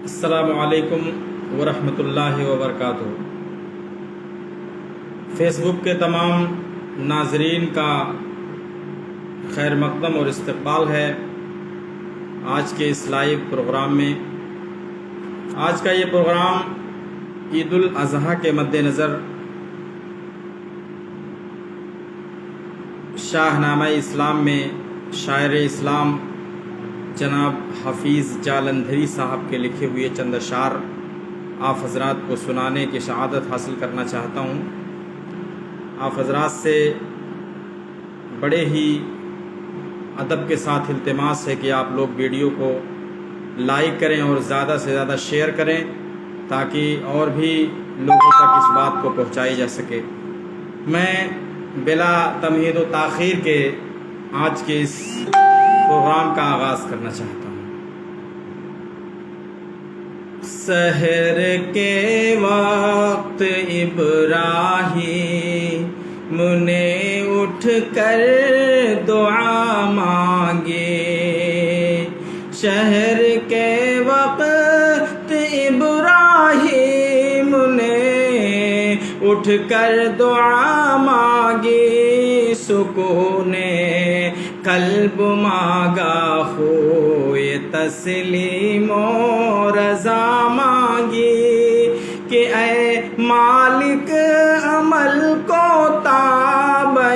السلام علیکم ورحمۃ اللہ وبرکاتہ۔ فیس بک کے تمام ناظرین کا خیر مقدم اور استقبال ہے آج کے اس لائیو پروگرام میں۔ آج کا یہ پروگرام عید الاضحیٰ کے مد نظر شاہنامہ اسلام میں شاعر اسلام جناب حفیظ جالندھری صاحب کے لکھے ہوئے چند اشعار آپ حضرات کو سنانے کی سعادت حاصل کرنا چاہتا ہوں۔ آپ حضرات سے بڑے ہی ادب کے ساتھ التماس ہے کہ آپ لوگ ویڈیو کو لائک کریں اور زیادہ سے زیادہ شیئر کریں تاکہ اور بھی لوگوں تک اس بات کو پہنچائی جا سکے۔ میں بلا تمہید و تاخیر کے آج کے اس پروگرام کا آغاز کرنا چاہتا ہوں۔ سحر کے وقت ابراہیم نے اٹھ کر دعا مانگے، شہر کے وقت ابراہیم نے اٹھ کر دعا مانگی، سکون قلب مانگا، ہوئے تسلیم و رضا مانگی کہ اے مالک عمل کو تابع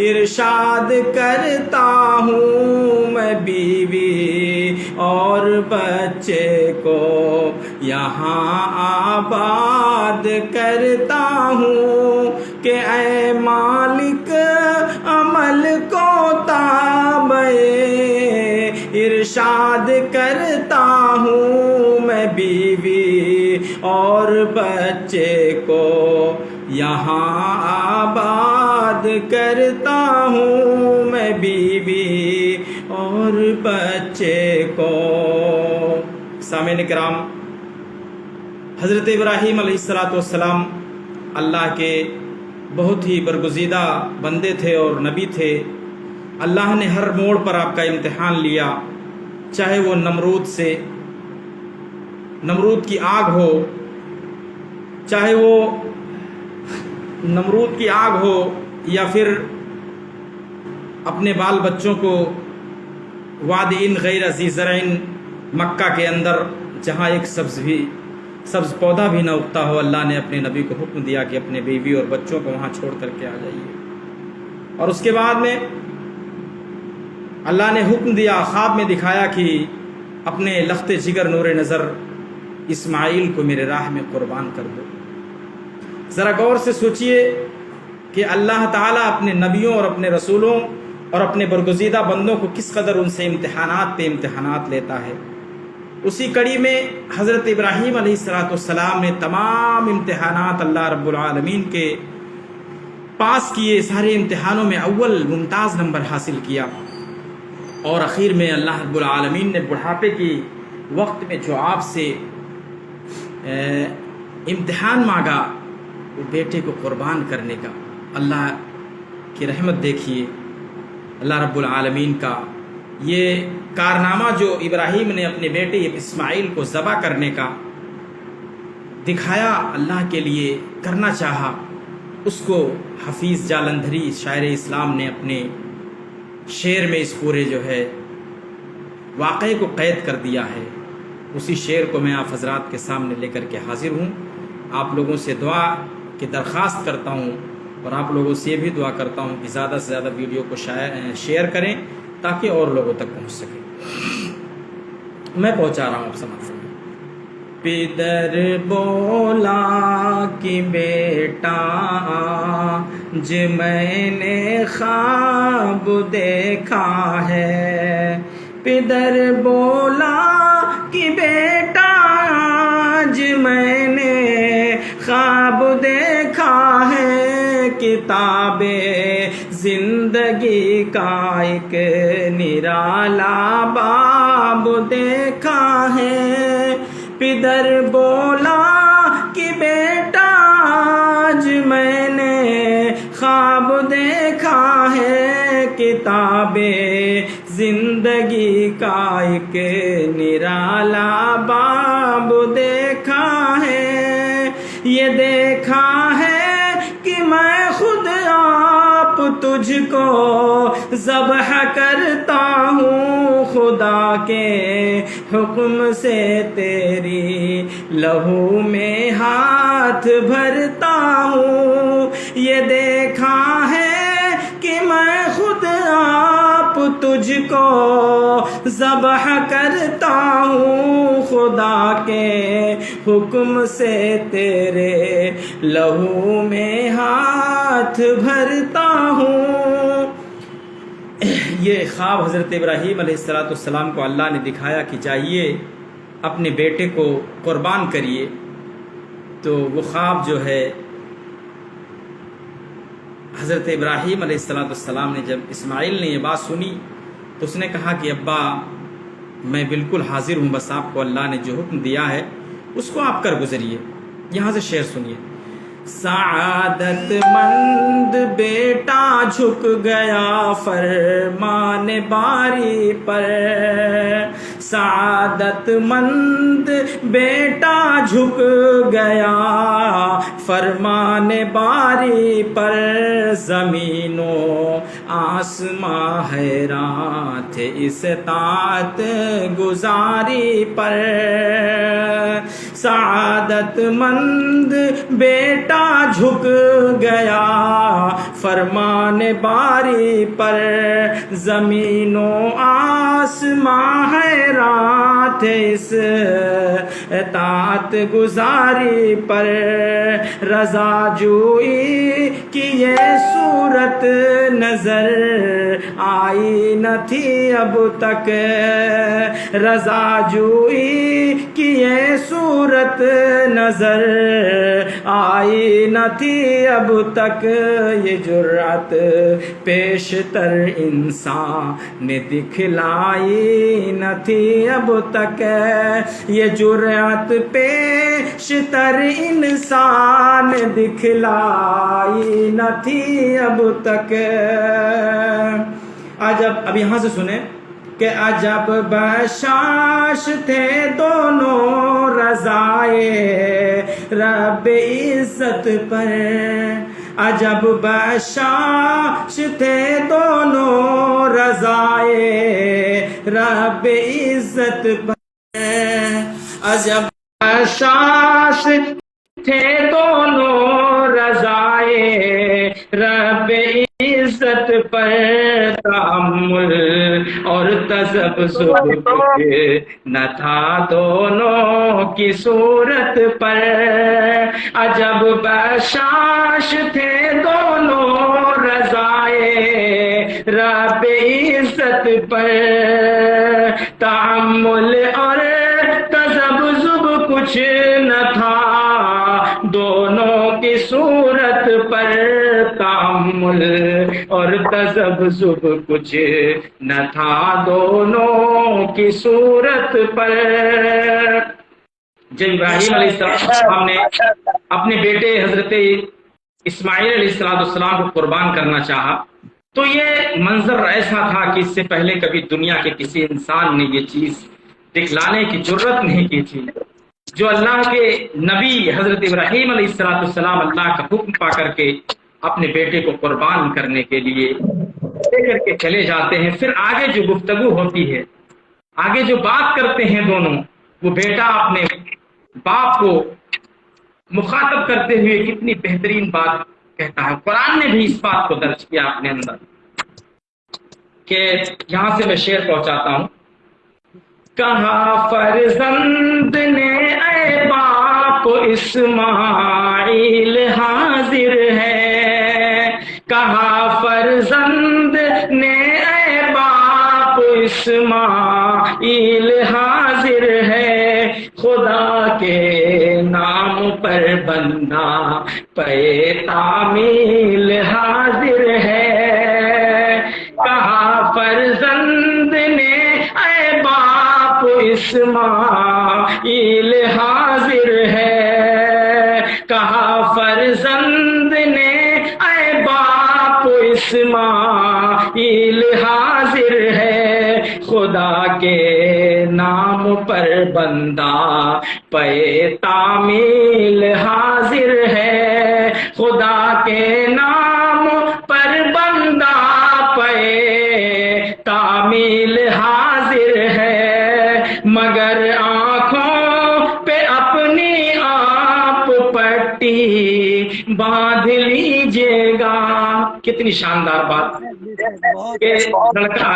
ارشاد کرتا ہوں، میں بیوی اور بچے کو یہاں آباد کرتا ہوں کہ اے مالک عمل کو تابع ارشاد کرتا ہوں، میں بیوی اور بچے کو یہاں آباد کرتا ہوں، میں بیوی اور بچے کو۔ سامعین کرام، حضرت ابراہیم علیہ السلام اللہ کے بہت ہی برگزیدہ بندے تھے اور نبی تھے۔ اللہ نے ہر موڑ پر آپ کا امتحان لیا، چاہے وہ نمرود کی آگ ہو، چاہے وہ نمرود کی آگ ہو یا پھر اپنے بال بچوں کو وادی غیر ذی زرع مکہ کے اندر جہاں ایک سبز پودا بھی نہ اگتا ہو، اللہ نے اپنے نبی کو حکم دیا کہ اپنے بیوی اور بچوں کو وہاں چھوڑ کر کے آ جائیے۔ اور اس کے بعد میں اللہ نے حکم دیا، خواب میں دکھایا کہ اپنے لخت جگر نور نظر اسماعیل کو میرے راہ میں قربان کر دو۔ ذرا غور سے سوچئے کہ اللہ تعالیٰ اپنے نبیوں اور اپنے رسولوں اور اپنے برگزیدہ بندوں کو کس قدر ان سے امتحانات پہ امتحانات لیتا ہے۔ اسی کڑی میں حضرت ابراہیم علیہ السلام نے تمام امتحانات اللہ رب العالمین کے پاس کیے، سارے امتحانوں میں اول ممتاز نمبر حاصل کیا، اور اخیر میں اللہ رب العالمین نے بڑھاپے کی وقت میں جو آپ سے امتحان مانگا وہ بیٹے کو قربان کرنے کا۔ اللہ کی رحمت دیکھیے، اللہ رب العالمین کا یہ کارنامہ جو ابراہیم نے اپنے بیٹے اسماعیل کو ذبح کرنے کا دکھایا، اللہ کے لیے کرنا چاہا، اس کو حفیظ جالندھری شاعر اسلام نے اپنے شعر میں اس پورے جو ہے واقعے کو قید کر دیا ہے۔ اسی شعر کو میں آپ حضرات کے سامنے لے کر کے حاضر ہوں۔ آپ لوگوں سے دعا کی درخواست کرتا ہوں اور آپ لوگوں سے یہ بھی دعا کرتا ہوں کہ زیادہ سے زیادہ ویڈیو کو شیئر کریں تاکہ اور لوگوں تک پہنچ سکے۔ میں پہنچا رہا ہوں، آپ سمجھ سکیں۔ پدر بولا کہ بیٹا آج میں نے خواب دیکھا ہے، پدر بولا کہ بیٹا آج میں نے خواب دیکھا ہے، کتاب زندگی کا ایک نرالا باب دیکھا ہے، پدر بولا کہ بیٹا آج میں نے خواب دیکھا ہے، کتاب زندگی کا ایک نرالا باب دیکھا ہے، یہ دیکھا ہے کہ میں خود آپ تجھ کو ذبح کرتا ہوں، خدا کے حکم سے تیری لہو میں ہاتھ بھرتا ہوں، یہ دیکھا ہے کہ میں خود آپ تجھ کو ذبح کرتا ہوں، خدا کے حکم سے تیرے لہو میں ہاتھ بھرتا ہوں۔ یہ خواب حضرت ابراہیم علیہ السلام کو اللہ نے دکھایا کہ جائیے اپنے بیٹے کو قربان کریے، تو وہ خواب جو ہے حضرت ابراہیم علیہ السلام نے جب اسماعیل نے یہ بات سنی تو اس نے کہا کہ ابا میں بالکل حاضر ہوں، بس آپ کو اللہ نے جو حکم دیا ہے اس کو آپ کر گزریے۔ یہاں سے شعر سنیے۔ سعادت مند بیٹا جھک گیا فرمان باری پر، سعادت مند بیٹا جھک گیا فرمان باری پر، زمین و آسماں حیران تھے اس اطاعت گزاری پر، سعادت مند بیٹا جھک گیا فرمان باری پر، زمین و آسماں حیران تھے اس اطاعت گزاری پر، رضا جوئی کی یہ صورت نظر آئی نہ تھی اب تک، رضا جوئی کی یہ صورت نظر آئی نہ تھی اب تک، یہ جرأت پیشتر انسان نے دکھلائی نہ تھی اب تک، یہ جرأت پیشتر انسان دکھلائی نہ تھی اب تک۔ عجب، اب یہاں سے سنیں کہ عجب بشاش تھے دونوں رضائے رب عزت پر، عجب بشاش تھے دونوں رضائے رب عزت پر، عجب بشاش تھے دونوں رضائے رب عزت پر، تحمل اور تذبذب نہ تھا دونوں کی صورت پر، عجب بشاش تھے دونوں رضائے رب عزت پر، تحمل اور تذبذب کچھ نہ تھا دونوں کی صورت پر، تحمل اور تذبذب کچھ نہ تھا دونوں کی صورت پر۔ جب ابراہیم علیہ السلام نے اپنے بیٹے حضرت اسماعیل علیہ السلام کو قربان کرنا چاہا تو یہ منظر ایسا تھا کہ اس سے پہلے کبھی دنیا کے کسی انسان نے یہ چیز دکھلانے کی جرت نہیں کی تھی، جو اللہ کے نبی حضرت ابراہیم علیہ السلام اللہ کا حکم پا کر کے اپنے بیٹے کو قربان کرنے کے لیے لے کر کے چلے جاتے ہیں، پھر آگے جو گفتگو ہوتی ہے، آگے جو بات کرتے ہیں دونوں، وہ بیٹا اپنے باپ کو مخاطب کرتے ہوئے کتنی بہترین بات کہتا ہے۔ قرآن نے بھی اس بات کو درج کیا اپنے اندر، کہ یہاں سے میں شعر پہنچاتا ہوں۔ کہا فرزند نے اے باپ اسماعیل حاضر ہے، کہا فرزند نے اے باپ اسماعیل حاضر ہے، خدا کے نام پر بندہ پے تعمیل حاضر ہے، کہا فرزند نے اے باپ اسماعیل حاضر ہے، کہا فرزند نے اے باپ اسماعیل حاضر ہے، خدا کے نام پر بندہ پہ تعمیل حاضر ہے، خدا کے نام پر بندہ پہ تعمیل حاضر ہے، مگر آنکھوں پہ اپنی آپ پٹی باندھ لیجیے گا۔ کتنی شاندار بات کہ لڑکا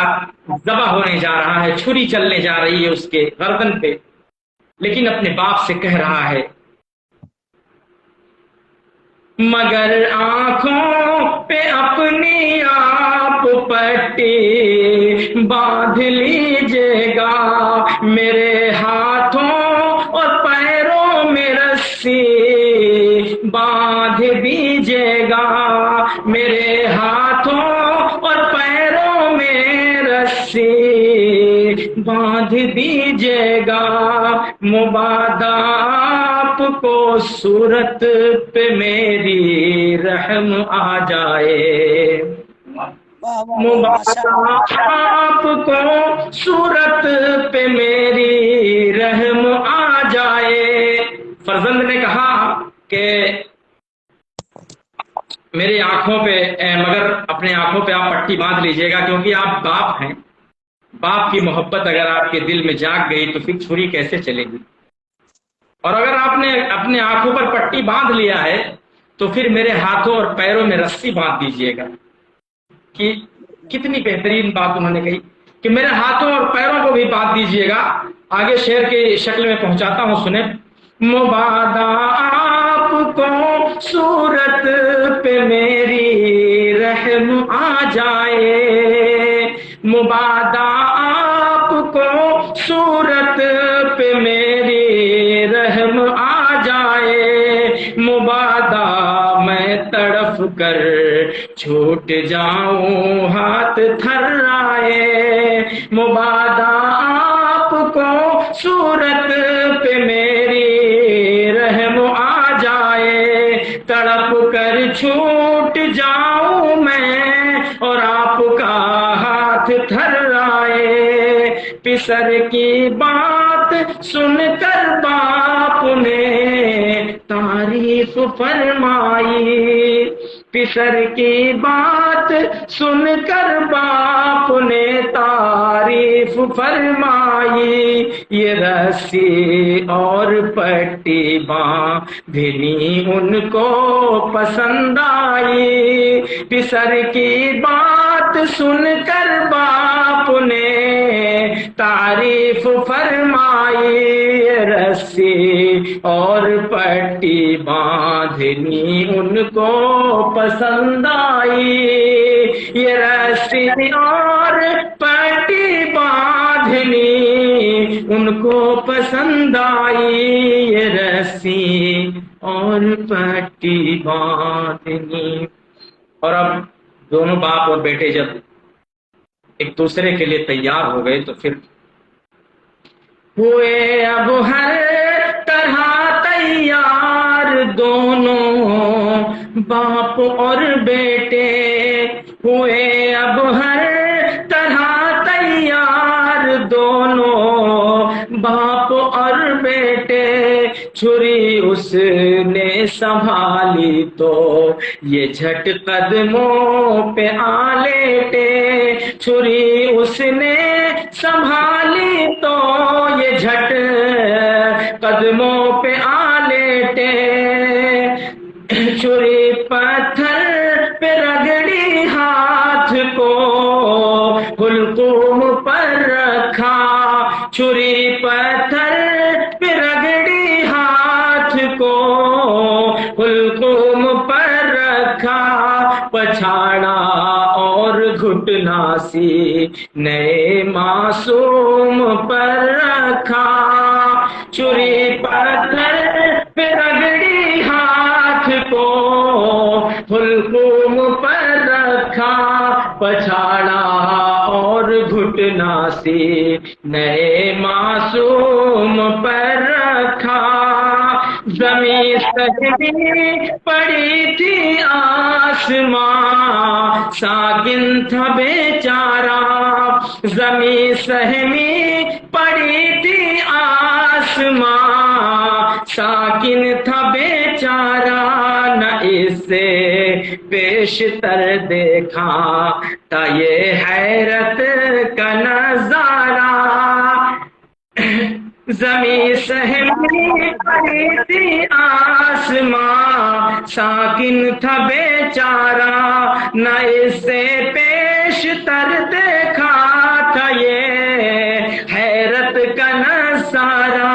ذبح ہونے جا رہا ہے، چھری چلنے جا رہی ہے اس کے گردن پہ، لیکن اپنے باپ سے کہہ رہا ہے مگر آنکھوں پہ اپنی آپ پٹی باندھ لیجیے گا، میرے ہاتھوں اور پیروں میں رسی باندھ دیجیے گا، میرے ہاتھوں اور پیروں میں رسی باندھ دیجیے گا، مبادا آپ کو صورت پہ میری رحم آ جائے، مبادا آپ کو صورت پہ میری رحم آ جائے۔ فرزند نے کہا کہ میری آنکھوں پہ مگر اپنے آنکھوں پہ آپ پٹی باندھ لیجیے گا، کیونکہ آپ باپ ہیں، باپ کی محبت اگر آپ کے دل میں جاگ گئی تو پھر چھری کیسے چلے گی، اور اگر آپ نے اپنے آنکھوں پر پٹی باندھ لیا ہے تو پھر میرے ہاتھوں اور پیروں میں رسی باندھ دیجیے گا۔ کہ کتنی بہترین بات انہوں نے کہی کہ میرے ہاتھوں اور پیروں کو بھی باندھ دیجیے گا۔ آگے شعر کی شکل میں پہنچاتا ہوں، سنیں۔ مبادا آپ کو صورت پہ میری رحم آ جائے، مبادا آپ کو صورت پہ میری رحم آ جائے، مبادا میں تڑف کر چھوٹ جاؤں ہاتھ تھرائے، مبادا آپ کو صورت پہ میری رحم آ جائے، تڑپ کر چھوٹ جاؤں میں اور آپ کا ہاتھ تھرائے، پسر کی بات سن کر باپ نے تعریف فرمائی، پسر کی بات سن کر باپ نے تعریف فرمائی، یہ رسی اور پٹی باندھنی ان کو پسند آئی، پسر کی بات سن کر باپ نے تعریف فرمائی، یہ رسی اور پٹی باندھنی ان کو پسند آئی، یہ رسی اور پٹی باندھنی ان کو پسند آئی، یہ رسی اور پٹی باندھنی۔ اور اب دونوں باپ اور بیٹے جب ایک دوسرے کے لیے تیار ہو گئے تو پھر ہوئے اب ہر طرح تیار، دونوں باپ اور بیٹے ہوئے اب ہر طرح تیار، دونوں باپ اور بیٹے، چھری اس نے سنبھالی تو یہ جھٹ قدموں پہ آ لیٹے، چھری اس نے سنبھالی تو یہ جھٹ قدموں پہ آ لیٹے، چھری پتھر پہ رگڑی ہاتھ کو حلقوم پر رکھا، چھری پتھر پہ رگڑی ہاتھ کو حلقوم پر رکھا، پچھاڑا اور گھٹنا سی نئے معصوم پر رکھا، چھری پتھر پہ رگڑی ہاتھ کو حلقوم پر رکھا، پچھاڑا اور گھٹنا سی نئے معصوم پر رکھا، زمین سجدی پڑی تھی آسمان ساکن تھا بیچارہ زمین سہمی پڑی تھی آسمان ساکن تھا بیچارہ نہ اس سے بیشتر دیکھا تھا یہ حیرت کا نظارہ زمین سہمی پڑی تھی آسمان ساکن تھا بیچارہ نہ اس سے پیشتر دیکھا تھا یہ حیرت کا نظارہ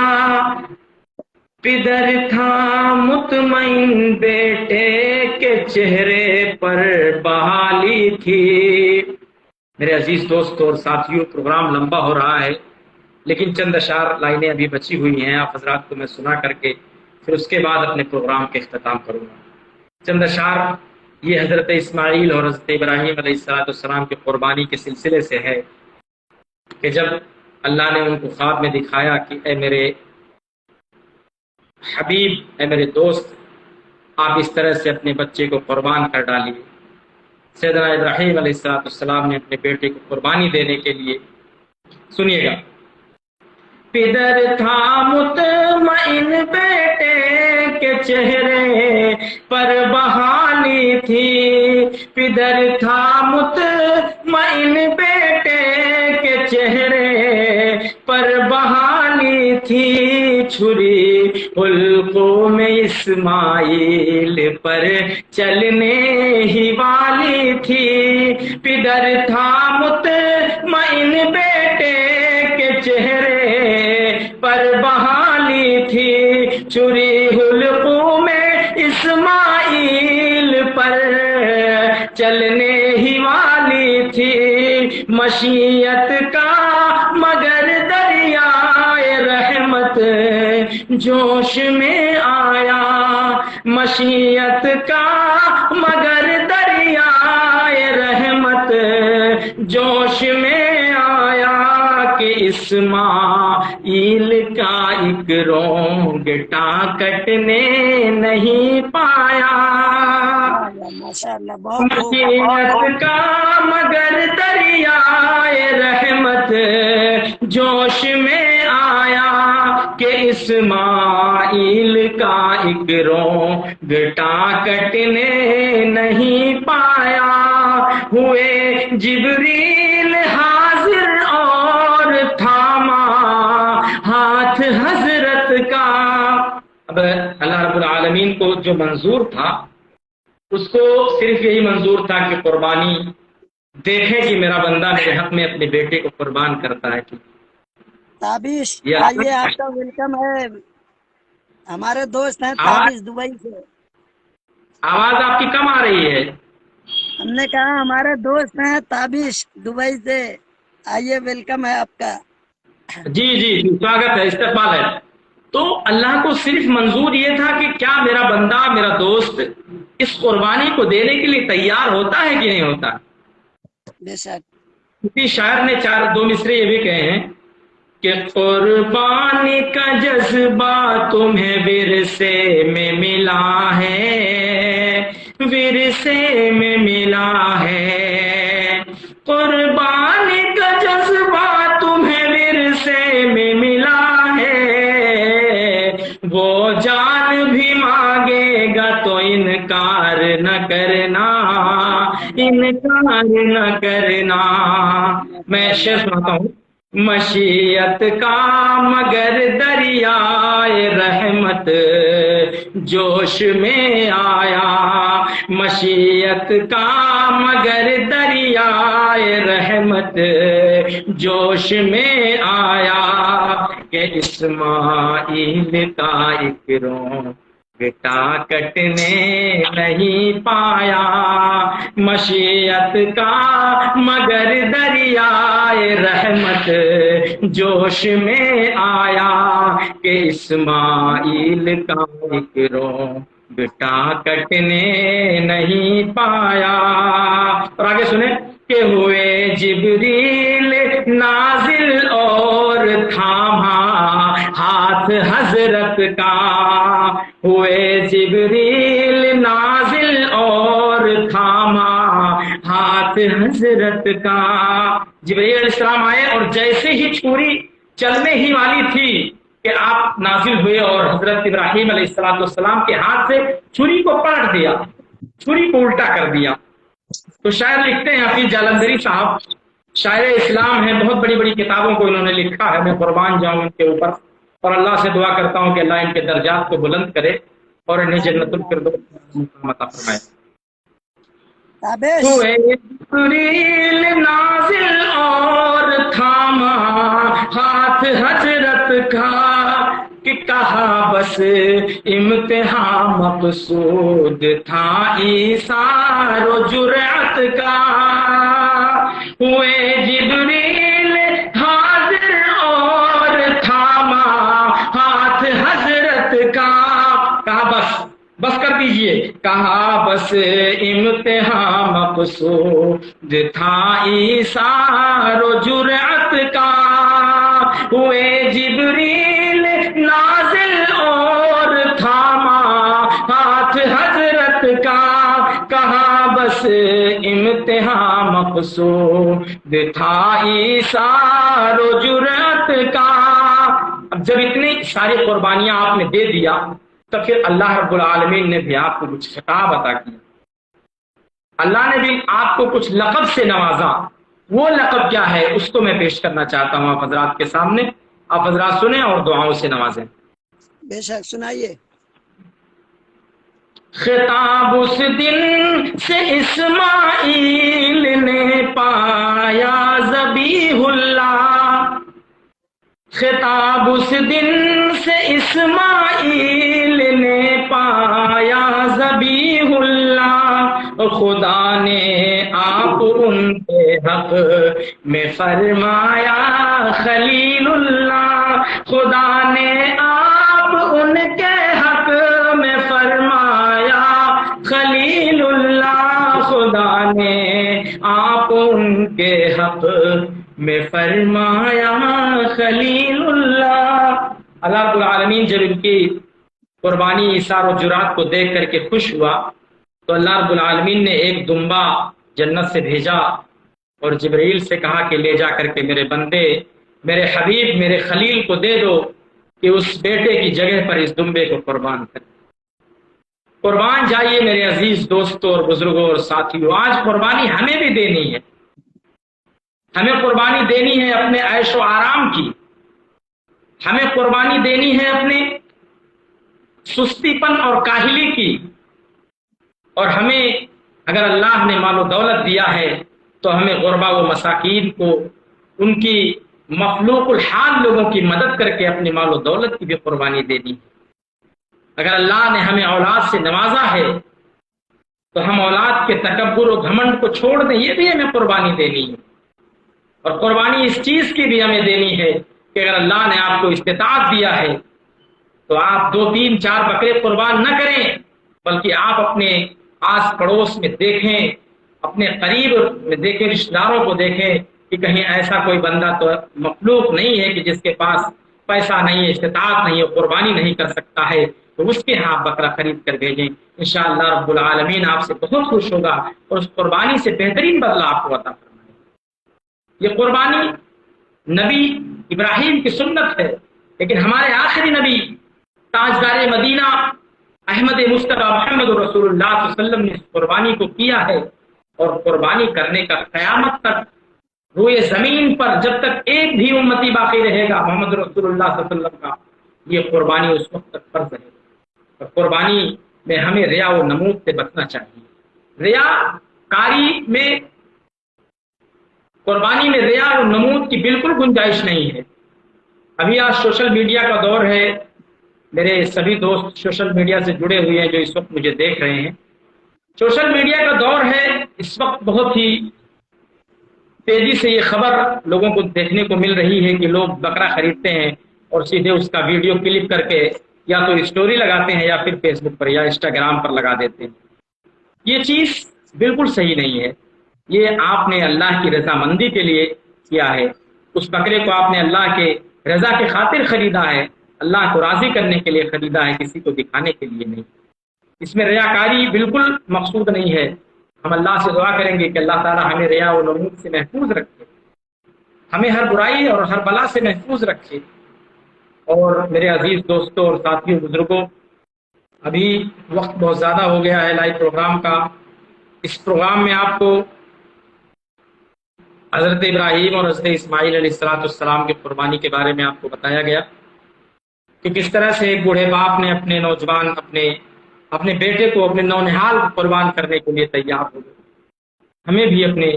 پدر تھا مطمئن بیٹے کے چہرے پر بحالی تھی۔ میرے عزیز دوستوں اور ساتھیوں، پروگرام لمبا ہو رہا ہے لیکن چند اشعار لائنیں ابھی بچی ہوئی ہیں، آپ حضرات کو میں سنا کر کے پھر اس کے بعد اپنے پروگرام کے اختتام کروں گا۔ چند اشعار یہ حضرت اسماعیل اور حضرت ابراہیم علیہ السلام کی قربانی کے سلسلے سے ہے کہ جب اللہ نے ان کو خواب میں دکھایا کہ اے میرے حبیب، اے میرے دوست، آپ اس طرح سے اپنے بچے کو قربان کر ڈالیے۔ سیدنا ابراہیم علیہ السلام نے اپنے بیٹے کو قربانی دینے کے لیے، سنیے گا، پدر تھا مطمئن بیٹے کے چہرے پر بحالی تھی، پدر تھا مطمئن بیٹے کے چہرے پر بحالی تھی، چھری حلقوں میں اسماعیل پر چلنے ہی والی تھی، پدر تھا مطمئن بیٹے کے چہرے پر بحالی تھی، چھری حلقوں میں اسماعیل پر چلنے ہی والی تھی، مشیت کا مگر دریائے رحمت جوش میں آیا، مشیت کا مگر دریائے رحمت جوش میں آیا کہ اسماعیل کا ایک رونگٹا کٹنے نہیں پایا، مشیت کا مگر دریائے رحمت جوش میں آیا کہ اسماعیل کا ایک رونگٹا کٹنے نہیں پایا، ہوئے جبریل حاضر اور تھاما ہاتھ حضرت کا۔ اب اللہ رب العالمین کو جو منظور تھا اس کو صرف یہی منظور تھا کہ قربانی دیکھیں کہ میرا بندہ میرے حق میں اپنے بیٹے کو قربان کرتا ہے کہ تابش آئیے، آپ کا ویلکم ہے، ہمارے دوست ہیں تابش دبئی سے۔ آواز آپ کی کم آ رہی ہے۔ ہم نے کہا ہمارے دوست ہیں تابش دبئی سے، آئیے ویلکم ہے آپ کا۔ جی جی جی، سواگت ہے، استقبال ہے۔ تو اللہ کو صرف منظور یہ تھا کہ کیا میرا بندہ، میرا دوست اس قربانی کو دینے کے لیے تیار ہوتا ہے کہ نہیں ہوتا۔ بے شک کسی شاعر نے دو مصرے یہ بھی کہے ہیں کہ قربانی کا جذبہ تمہیں ورثے میں ملا ہے، ورثے میں ملا ہے، قربانی کا جذبہ تمہیں ورثے میں ملا ہے، وہ جان بھی مانگے گا تو انکار نہ کرنا، انکار نہ کرنا۔ میں شعر سناتا ہوں، مشیت کا مگر دریائے رحمت جوش میں آیا، مشیت کا مگر دریائے رحمت جوش میں آیا کہ اسماعیل کا ایک رونگٹا کٹنے نہیں پایا، مشیت کا مگر دریائے رحمت جوش میں آیا کہ اسماعیل کا ایک رونگٹا کٹنے نہیں پایا۔ اور آگے سنیں کہ ہوئے جبریل نازل اور تھاما ہاتھ ہاتھ حضرت کا ہوئے جبریل نازل اور تھاما ہاتھ حضرت کا. جبریل علیہ السلام آئے اور جیسے ہی چھری چلنے ہی والی تھی کہ آپ نازل ہوئے اور حضرت ابراہیم علیہ السلام کے ہاتھ سے چھری کو پلٹ دیا، چھری کو الٹا کر دیا. تو شاعر لکھتے ہیں حفیظ جالندھری صاحب، شاعر اسلام ہیں، بہت بڑی بڑی کتابوں کو انہوں نے لکھا ہے، میں قربان جاؤں ان کے اوپر، اور اللہ سے دعا کرتا ہوں کہ اللہ ان کے درجات کو بلند کرے اور انہیں جنت الفردوس عطا فرمائے. تابش ہوئے جبریل نازل اور تھاما ہاتھ حضرت کا کہ کہا بس امتحان مقصود تھا ایثار و جرأت کا. ہوئے جبریل حاضر اور تھاما ہاتھ حضرت کا. کہا بس کر دیجئے، کہا بس امتحان مقصود تھا ایثار و جرأت کا. ہوئے جبریل نازل اور تھاما ہاتھ حضرت کا. کہا بس امتحان مقصود تھا ایثار و جرأت کا. اب جب اتنی ساری قربانیاں آپ نے دے دیا تو پھر اللہ رب العالمین نے بھی آپ کو کچھ خطاب عطا کیا، اللہ نے بھی آپ کو کچھ لقب سے نوازا. وہ لقب کیا ہے اس کو میں پیش کرنا چاہتا ہوں آپ حضرات کے سامنے. آپ حضرات سنیں اور دعاؤں سے نوازیں. بے شک سنائیے. خطاب اس دن سے اسماعیل نے پایا ذبیح اللہ. خطاب اس دن سے اسماعیل نے پایا ذبیح اللہ. خدا نے آپ ان کے حق میں فرمایا خلیل اللہ. خدا نے آپ ان کے حق میں فرمایا خلیل اللہ. خدا نے آپ ان کے حق میں فرمایا خلیل اللہ. اللہ رب العالمین جب ان کی قربانی ایثار و جرات کو دیکھ کر کے خوش ہوا تو اللہ رب العالمین نے ایک دمبا جنت سے بھیجا اور جبرائیل سے کہا کہ لے جا کر کے میرے بندے، میرے حبیب، میرے خلیل کو دے دو کہ اس بیٹے کی جگہ پر اس دمبے کو قربان کرے. قربان جائیے میرے عزیز دوستوں اور بزرگوں اور ساتھیوں. آج قربانی ہمیں بھی دینی ہے، ہمیں قربانی دینی ہے اپنے عیش و آرام کی، ہمیں قربانی دینی ہے اپنے سستی پن اور کاہلی کی. اور ہمیں اگر اللہ نے مال و دولت دیا ہے تو ہمیں غربا و مساکین کو، ان کی مخلوق الحال لوگوں کی مدد کر کے اپنی مال و دولت کی بھی قربانی دینی ہے. اگر اللہ نے ہمیں اولاد سے نوازا ہے تو ہم اولاد کے تکبر و گھمنڈ کو چھوڑ دیں، یہ بھی ہمیں قربانی دینی ہے. اور قربانی اس چیز کی بھی ہمیں دینی ہے کہ اگر اللہ نے آپ کو استطاعت دیا ہے تو آپ 2 3 4 بکرے قربان نہ کریں، بلکہ آپ اپنے آس پڑوس میں دیکھیں، اپنے قریب میں دیکھیں، رشتہ داروں کو دیکھیں کہ کہیں ایسا کوئی بندہ تو مخلوق نہیں ہے کہ جس کے پاس پیسہ نہیں ہے، استطاعت نہیں ہے، قربانی نہیں کر سکتا ہے، تو اس کے ہاں بکرا خرید کر بھیجیں. انشاءاللہ رب العالمین آپ سے بہت خوش ہوگا اور اس قربانی سے بہترین بدلہ آپ کو عطا فرمائے. یہ قربانی نبی ابراہیم کی سنت ہے، لیکن ہمارے آخری نبی تاجدار مدینہ احمد مصطفیٰ محمد رسول اللہ صلی اللہ علیہ وسلم نے اس قربانی کو کیا ہے. اور قربانی کرنے کا قیامت تک روئے زمین پر جب تک ایک بھی امتی باقی رہے گا محمد رسول اللہ صلی اللہ علیہ وسلم کا، یہ قربانی اس وقت تک فرض رہے گا. اور قربانی میں ہمیں ریا و نمود سے بچنا چاہیے. ریا کاری میں، قربانی میں ریا و نمود کی بالکل گنجائش نہیں ہے. ابھی آج سوشل میڈیا کا دور ہے، میرے سبھی دوست سوشل میڈیا سے جڑے ہوئے ہیں جو اس وقت مجھے دیکھ رہے ہیں. سوشل میڈیا کا دور ہے، اس وقت بہت ہی تیزی سے یہ خبر لوگوں کو دیکھنے کو مل رہی ہے کہ لوگ بکرا خریدتے ہیں اور سیدھے اس کا ویڈیو کلپ کر کے یا تو اسٹوری لگاتے ہیں یا پھر فیس بک پر یا انسٹاگرام پر لگا دیتے ہیں. یہ چیز بالکل صحیح نہیں ہے. یہ آپ نے اللہ کی رضامندی کے لیے کیا ہے، اس بکرے کو آپ نے اللہ کے رضا کی خاطر خریدا ہے، اللہ کو راضی کرنے کے لیے خریدا ہے، کسی کو دکھانے کے لیے نہیں۔ اس میں ریاکاری بالکل مقصود نہیں ہے۔ ہم اللہ سے دعا کریں گے کہ اللہ تعالی ہمیں ریا و نمود سے محفوظ رکھے، ہمیں ہر برائی اور ہر بلا سے محفوظ رکھے۔ اور میرے عزیز دوستوں اور ساتھیوں بزرگوں، ابھی وقت بہت زیادہ ہو گیا ہے لائیو پروگرام کا۔ اس پروگرام میں آپ کو حضرت ابراہیم اور حضرت اسماعیل علیہ السلام کی قربانی کے بارے میں آپ کو بتایا گیا کہ کس طرح سے ایک بوڑھے باپ نے اپنے نوجوان اپنے بیٹے کو، اپنے نونہال کو قربان کرنے کے لیے تیار ہو گئے۔ ہمیں بھی اپنے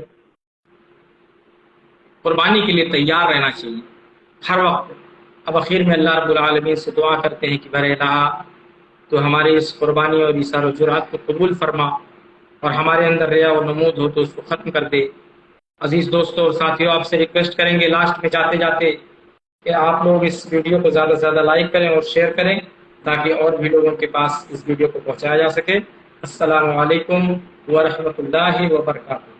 قربانی کے لیے تیار رہنا چاہیے ہر وقت۔ اب اخیر میں اللہ رب العالمین سے دعا کرتے ہیں کہ برے الہ تو ہماری اس قربانی اور ایثار و جرات کو قبول فرما، اور ہمارے اندر ریا و نمود ہو تو اس کو ختم کر دے۔ عزیز دوستوں اور ساتھیوں، آپ سے ریکویسٹ کریں گے لاسٹ میں جاتے جاتے کہ آپ لوگ اس ویڈیو کو زیادہ سے زیادہ لائک کریں اور شیئر کریں تاکہ اور بھی لوگوں کے پاس اس ویڈیو کو پہنچایا جا سکے۔ السلام علیکم ورحمۃ اللہ وبرکاتہ۔